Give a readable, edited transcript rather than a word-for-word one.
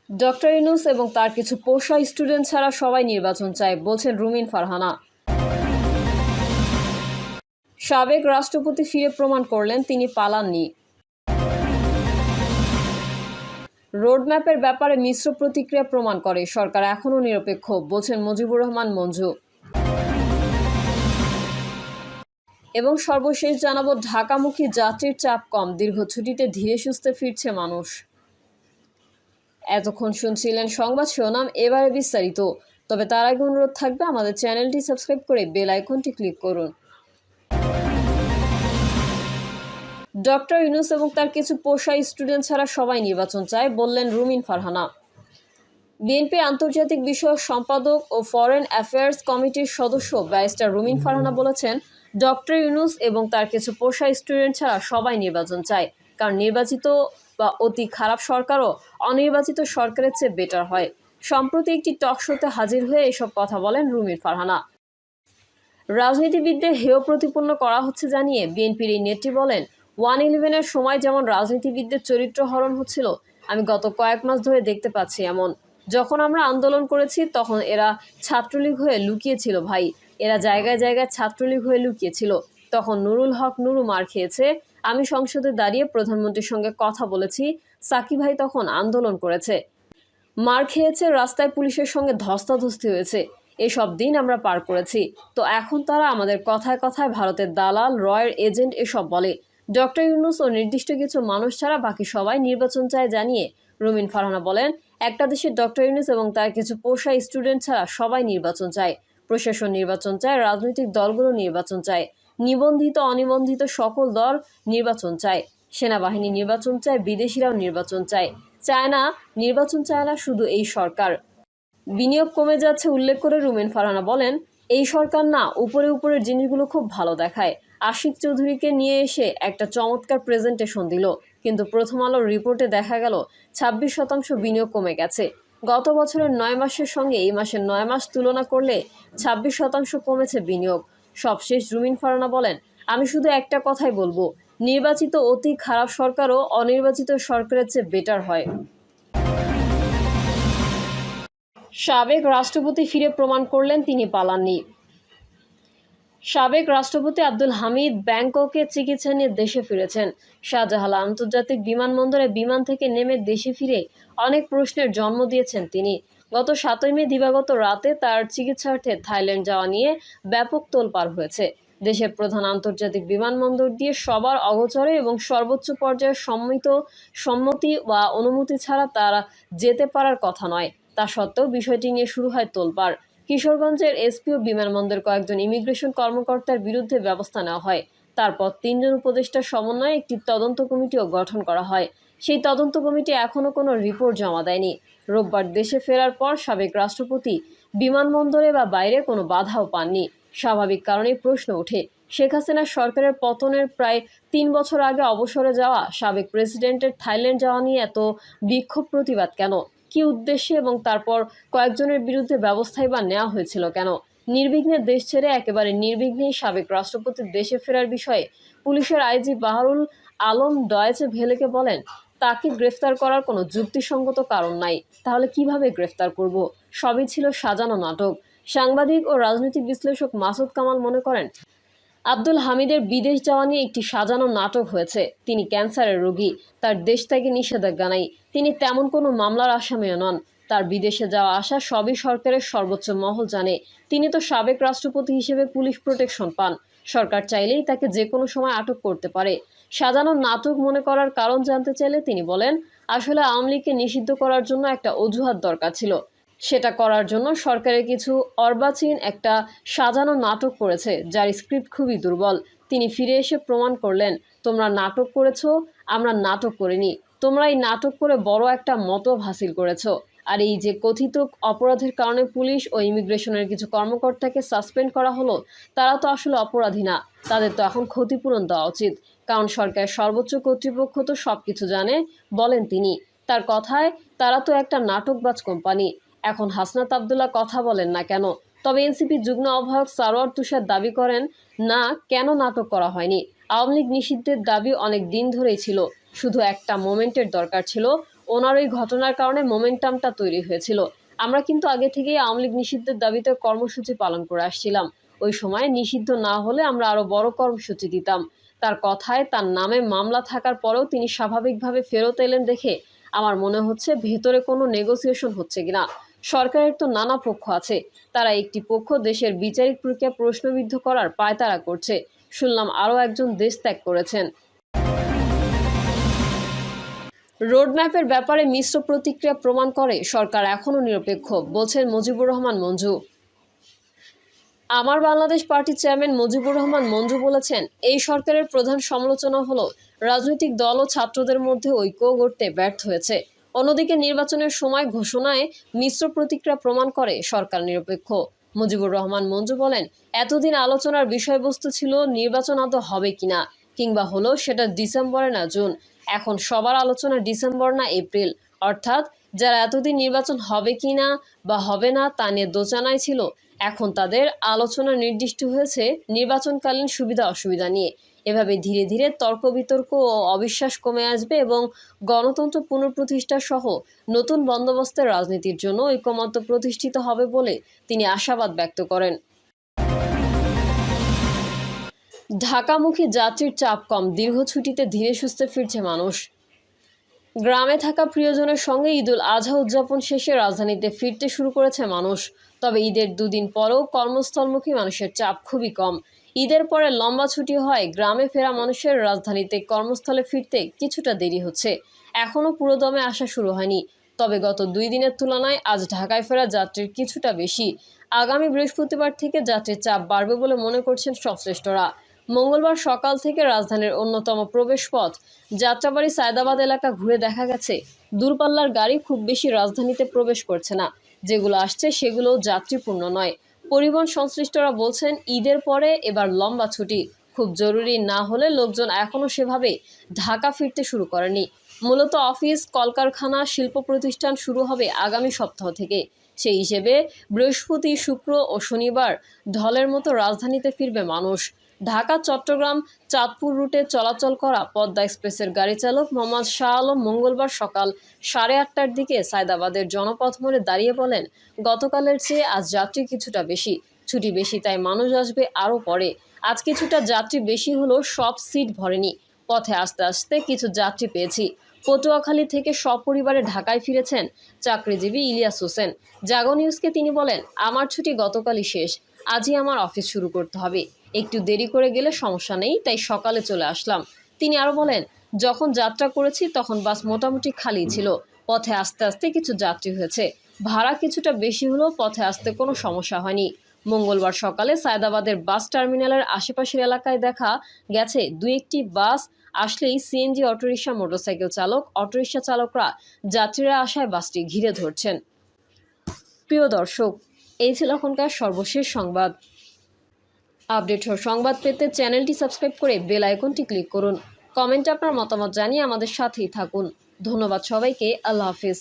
Doctor Yunus এবং তার কিছু পোষা স্টুডেন্ট ছাড়া সবাই নির্বাচন চায়, বলছেন রুমিন ফারহানা। সাবেক রাষ্ট্রপতি ফিরে প্রমাণ করলেন তিনি পালাননি। রোডম্যাপের ব্যাপারে মিশ্র প্রতিক্রিয়া প্রমাণ করে সরকার এখনও নিরপেক্ষ, বলছেন মুজিবুর রহমান মঞ্জু। এবং সর্বশেষ জানাবো, ঢাকামুখী যাত্রীর চাপ কম, দীর্ঘ ছুটিতে ধীরে সুস্থে ফিরছে মানুষ। এতক্ষণ শুনছিলেন সংবাদ শিরোনাম, এবারে বিস্তারিত। তবে তার আগে অনুরোধ থাকবে আমাদের চ্যানেলটি সাবস্ক্রাইব করে বেল আইকনটি ক্লিক করুন। ডক্টর ইউনূস এবং তার কিছু পোষা স্টুডেন্ট ছাড়া সবাই নির্বাচন চায়, বললেন রুমিন ফারহানা। বিএনপির আন্তর্জাতিক বিষয়ক সম্পাদক ও ফরেন অ্যাফেয়ার্স কমিটির সদস্য ব্যারিস্টার রুমিন ফারহানা বলেছেন, ডক্টর ইউনূস এবং তার কিছু পোষা স্টুডেন্ট ছাড়া সবাই নির্বাচন চায়, কারণ নির্বাচিত বা অতি খারাপ সরকারও অনির্বাচিত সরকারের চেয়ে বেটার হয়। সম্প্রতি একটি টক শোতে হাজির হয়ে এসব কথা বলেন রুমিন ফারহানা। রাজনীতিবিদদের হেয় প্রতিপন্ন করা হচ্ছে জানিয়ে বিএনপির এই নেত্রী বলেন, 1/11-এর সময় যেমন রাজনীতিবিদদের চরিত্র হরণ হচ্ছিল, আমি গত কয়েক মাস ধরে দেখতে পাচ্ছি এমন। যখন আমরা আন্দোলন করেছি তখন এরা ছাত্রলীগ হয়ে লুকিয়েছিল ভাই, এরা জায়গায় জায়গায় ছাত্রলীগ হয়ে লুকিয়েছিল। তখন নুরুল হক নুরু মার খেয়েছে, আমি সংসদে দাঁড়িয়ে প্রধানমন্ত্রীর সঙ্গে কথা বলেছি, সাকি ভাই তখন আন্দোলন করেছে, মার খেয়েছে, রাস্তায় পুলিশের সঙ্গে ধস্তাধস্তি হয়েছে। এসব দিন আমরা পার করেছি। তো এখন তারা আমাদের কথায় কথায় ভারতের দালাল, রয়ের এজেন্ট এসব বলে। ডক্টর ইউনূস ও নির্দিষ্ট কিছু মানুষ ছাড়া বাকি সবাই নির্বাচন চায় জানিয়ে রুমিন ফারহানা বলেন, একটা দেশে ডক্টর ইউনূস এবং তার কিছু পোষা স্টুডেন্ট ছাড়া সবাই নির্বাচন চায়। প্রশাসন নির্বাচন চায়, রাজনৈতিক দলগুলো নির্বাচন চায়, নিবন্ধিত অনিবন্ধিত সকল দল নির্বাচন চায়, সেনাবাহিনী নির্বাচন চায়, বিদেশিরাও নির্বাচন চায়। নির্বাচন চায় না শুধু এই সরকার। বিনিয়োগ কমে যাচ্ছে উল্লেখ করে রুমিন ফারহানা বলেন, এই সরকার না উপরের জিনিসগুলো খুব ভালো দেখায়। আশিক চৌধুরীকে নিয়ে এসে একটা চমৎকার প্রেজেন্টেশন দিল, কিন্তু প্রথম আলোর রিপোর্টে দেখা গেল 26% বিনিয়োগ কমে গেছে। গত বছরের 9 মাসের সঙ্গে এই মাসের 9 মাস তুলনা করলে 26% কমেছে বিনিয়োগ। সবশেষ রুমিন ফারহানা বলেন, আমি শুধু একটা কথাই বলবো, নির্বাচিত অতি খারাপ সরকারও অনির্বাচিত সরকারের চেয়ে বেটার হয়। সাবেক রাষ্ট্রপতি ফিরে প্রমাণ করলেন তিনি পালাননি। সাবেক রাষ্ট্রপতি আব্দুল হামিদ ব্যাংককে চিকিৎসা নিয়ে দেশে ফিরেছেন। শাহজালাল আন্তর্জাতিক বিমানবন্দরে বিমান থেকে নেমে দেশে ফিরে অনেক প্রশ্নের জন্ম দিয়েছেন তিনি। গত 7 মে দিবাগত রাতে তার চিকিৎসার্থে থাইল্যান্ড যাওয়া নিয়ে ব্যাপক তোলপাড় হয়েছে। দেশের প্রধান আন্তর্জাতিক বিমানবন্দর দিয়ে সবার অগোচরে এবং সর্বোচ্চ পর্যায়ের সম্মতি বা অনুমতি ছাড়া তারা যেতে পারার কথা নয়। তা সত্ত্বেও বিষয়টি নিয়ে শুরু হয় তোলপাড়। কিশোরগঞ্জের এসপিও বিমানবন্দর কয়েকজন ইমিগ্রেশন কর্মকর্তার বিরুদ্ধে ব্যবস্থা নেওয়া হয়। তারপর 3 জন উপদেষ্টার সমন্বয়ে একটি তদন্ত কমিটিও গঠন করা হয়। সেই তদন্ত কমিটি এখনও কোনো রিপোর্ট জমা দেয়নি। রোববার দেশে ফেরার পর সাবেক রাষ্ট্রপতি বিমানবন্দরে বা বাইরে কোনো বাধাও পাননি। স্বাভাবিক কারণেই প্রশ্ন ওঠে, শেখ হাসিনার সরকারের পতনের প্রায় 3 বছর আগে অবসরে যাওয়া সাবেক প্রেসিডেন্টের থাইল্যান্ড যাওয়া নিয়ে এত বিক্ষোভ প্রতিবাদ কেন? কি উদ্দেশ্যে এবং তারপর কয়েকজনের বিরুদ্ধে ব্যবস্থাই বা নেওয়া হয়েছিল কেন? নির্বিঘ্নে দেশ ছেড়ে একেবারে নির্বিঘ্নেই সাবেক রাষ্ট্রপতির দেশে ফেরার বিষয়ে পুলিশের আইজি বাহারুল আলম ডয়েচে ভেলেকে বলেন, তাকে গ্রেফতার করার কোনো যুক্তিসঙ্গত কারণ নাই। তাহলে কিভাবে গ্রেফতার করব? সবই ছিল সাজানো নাটক। সাংবাদিক ও রাজনৈতিক বিশ্লেষক মাসুদ কামাল মনে করেন, আব্দুল হামিদের বিদেশ যাওয়া নিয়ে একটি সাজানো নাটক হয়েছে। তিনি ক্যান্সারের রোগী, তার দেশ থেকে নিষেধাজ্ঞা নাই, তিনি তেমন কোনো মামলার আসামিও নন। তার বিদেশে যাওয়া আসা সবই সরকারের সর্বোচ্চ মহল জানে। তিনি তো সাবেক রাষ্ট্রপতি হিসেবে পুলিশ প্রোটেকশন পান। সরকার চাইলেই তাকে যে কোনো সময় আটক করতে পারে। সাজানো নাটক মনে করার কারণ জানতে চাইলে তিনি বলেন, আসলে আওয়ামী লীগকে নিষিদ্ধ করার জন্য একটা অজুহাত দরকার ছিল। সেটা করার জন্য সরকারের কিছু অর্বাচীন একটা সাজানো নাটক করেছে, যার স্ক্রিপ্ট খুবই দুর্বল। তিনি ফিরে এসে প্রমাণ করলেন, তোমরা নাটক করেছো, আমরা নাটক করিনি। তোমরা এই নাটক করে বড় একটা মতলব হাসিল করেছো। আর এই যে কথিত অপরাধের কারণে পুলিশ ও ইমিগ্রেশনের কিছু কর্মকর্তাকে সাসপেন্ড করা হলো, তারা তো আসলে অপরাধী না। তাদের তো এখন ক্ষতিপূরণ দেওয়া উচিত, কারণ সরকারের সর্বোচ্চ কর্তৃপক্ষ তো সব কিছু জানে, বলেন তিনি। তার কথায়, তারা তো একটা নাটকবাজ কোম্পানি। এখন হাসনাত আবদুল্লাহ কথা বলেন না কেন? তবে এনসিপি যুগ্ম আহ্বায়ক সারোয়ার তুষার দাবি করেন, না, কেন নাটক করা হয়নি? আওয়ামী লীগ নিষিদ্ধের দাবি অনেক দিন ধরেই ছিল, শুধু একটা মোমেন্টের দরকার ছিল। ওনার ওই ঘটনার কারণে মোমেন্টামটা তৈরি হয়েছিল। আমরা কিন্তু আগে থেকেই আওয়ামী লীগ নিষিদ্ধের দাবিতে কর্মসূচি পালন করে আসছিলাম। ওই সময় নিষিদ্ধ না হলে আমরা আরো বড় কর্মসূচি দিতাম। তার কথায় তার নামে মামলা থাকার পরেও তিনি স্বাভাবিকভাবে ফেরত এলেন দেখে আমার মনে হচ্ছে ভেতরে কোনো নেগোসিয়েশন হচ্ছে কিনা। সরকারের তো নানা পক্ষ আছে, তারা একটি পক্ষ দেশের বিচারিক প্রক্রিয়া প্রশ্নবিদ্ধ করার পায়তারা করছে। শুনলাম আরও একজন দেশ ত্যাগ করেছেন। রোডম্যাপের ব্যাপারে মিশ্র প্রতিক্রিয়া প্রমাণ করে সরকার এখনও নিরপেক্ষ, বলছেন মুজিবুর রহমান মঞ্জু। আমার বাংলাদেশ পার্টির চেয়ারম্যান মুজিবুর রহমান মঞ্জু বলেছেন, এই সরকারের প্রধান সমালোচনা হলো রাজনৈতিক দল ও ছাত্রদের মধ্যে ঐক্য গড়তে ব্যর্থ হয়েছে। অন্যদিকে নির্বাচনের সময় ঘোষণায় মিশ্র প্রতিক্রিয়া প্রমাণ করে সরকার নিরপেক্ষ। মুজিবুর রহমান মঞ্জু বলেন, এতদিন আলোচনার বিষয়বস্তু ছিল নির্বাচন আদৌ হবে কিনা, কিংবা হলো সেটা ডিসেম্বরে না জুন। এখন সবার আলোচনা ডিসেম্বর না এপ্রিল। অর্থাৎ যারা এতদিন নির্বাচন হবে কিনা বা হবে না তা নিয়ে দোচানায় ছিল, এখন তাদের আলোচনা নির্দিষ্ট হয়েছে নির্বাচনকালীন সুবিধা অসুবিধা নিয়ে। এভাবে ধীরে ধীরে তর্ক বিতর্ক ও অবিশ্বাস কমে আসবে এবং গণতন্ত্র পুনঃপ্রতিষ্ঠা সহ নতুন বন্দোবস্তের রাজনীতির জন্য ঐকমত্য প্রতিষ্ঠিত হবে বলে তিনি আশাবাদ ব্যক্ত করেন। ঢাকামুখী যাত্রীর চাপ কম, দীর্ঘ ছুটিতে ধীরে সুস্থে ফিরছে মানুষ। গ্রামে থাকা প্রিয়জনের সঙ্গে ঈদুল আজহা উদযাপন শেষে রাজধানীতে ফিরতে শুরু করেছে মানুষ। তবে ঈদের দুদিন পরেও কর্মস্থলমুখী মানুষের চাপ খুবই কম। ঈদের পরে লম্বা ছুটি হয় গ্রামে ফেরা মানুষের রাজধানীতে কর্মস্থলে ফিরতে কিছুটা দেরি হচ্ছে। এখনও পুরোদমে আসা শুরু হয়নি। তবে গত 2 দিনের তুলনায় আজ ঢাকায় ফেরা যাত্রীর কিছুটা বেশি। আগামী বৃহস্পতিবার থেকে যাত্রীর চাপ বাড়বে বলে মনে করছেন সংশ্লিষ্টরা। মঙ্গলবার সকাল থেকে রাজধানীর অন্যতম প্রবেশপথ যাত্রাবাড়ি সায়দাবাদ এলাকা ঘুরে দেখা গেছে দূরপাল্লার গাড়ি খুব বেশি রাজধানীতে প্রবেশ করছে না। যেগুলো আসছে সেগুলো যাত্রীপূর্ণ নয়। পরিবহন সংশ্লিষ্টরা বলছেন, ঈদের পরে এবার লম্বা ছুটি। খুব জরুরি না হলে লোকজন এখনও সেভাবে ঢাকা ফিরতে শুরু করেনি। মূলত অফিস, কলকারখানা, শিল্প প্রতিষ্ঠান শুরু হবে আগামী সপ্তাহ থেকে। সেই হিসেবে বৃহস্পতি, শুক্র ও শনিবার ঢলের মতো রাজধানীতে ফিরবে মানুষ। ঢাকা চট্টগ্রাম চাঁদপুর রুটে চলাচল করা পদ্মা এক্সপ্রেসের গাড়ি চালক মোহাম্মদ শাহ আলম মঙ্গলবার সকাল 8:30টার দিকে সায়দাবাদের জনপথ মোড়ে দাঁড়িয়ে বলেন, গতকালের চেয়ে আজ যাত্রী কিছুটা বেশি। ছুটি বেশি তাই মানুষ আসবে আরও পরে। আজ কিছুটা যাত্রী বেশি হলেও সব সিট ভরেনি। পথে আস্তে আস্তে কিছু যাত্রী পেয়েছি। পটুয়াখালী থেকে সপরিবারে ঢাকায় ফিরেছেন চাকরিজীবী ইলিয়াস হোসেন। জাগো নিউজকে তিনি বলেন, আমার ছুটি গতকালই শেষ, আজই আমার অফিস শুরু করতে হবে। একটু দেরি করে গেলে সমস্যা নেই, তাই সকালে চলে আসলাম। তিনি আরও বলেন, যখন যাত্রা করেছি তখন বাস মোটামুটি খালি ছিল। পথে আস্তে আস্তে কিছু যাত্রী হয়েছে। ভাড়া কিছুটা বেশি হলেও পথে আসতে কোনো সমস্যা হয়নি। মঙ্গলবার সকালে সায়দাবাদের বাস টার্মিনালের আশেপাশের এলাকায় দেখা গেছে 2-1টি বাস আসলেই সিএনজি, অটোরিকশা, মোটরসাইকেল চালক, অটোরিকশা চালকরা যাত্রীরা আসায় বাসটি ঘিরে ধরছেন। প্রিয় দর্শক, এই ছিল এখনকার সর্বশেষ সংবাদ। আপডেট ও সংবাদ পেতে চ্যানেলটি সাবস্ক্রাইব করে বেল আইকনটি ক্লিক করুন। কমেন্টে আপনার মতামত জানিয়ে আমাদের সাথেই থাকুন। ধন্যবাদ সবাইকে। আল্লাহ হাফিজ।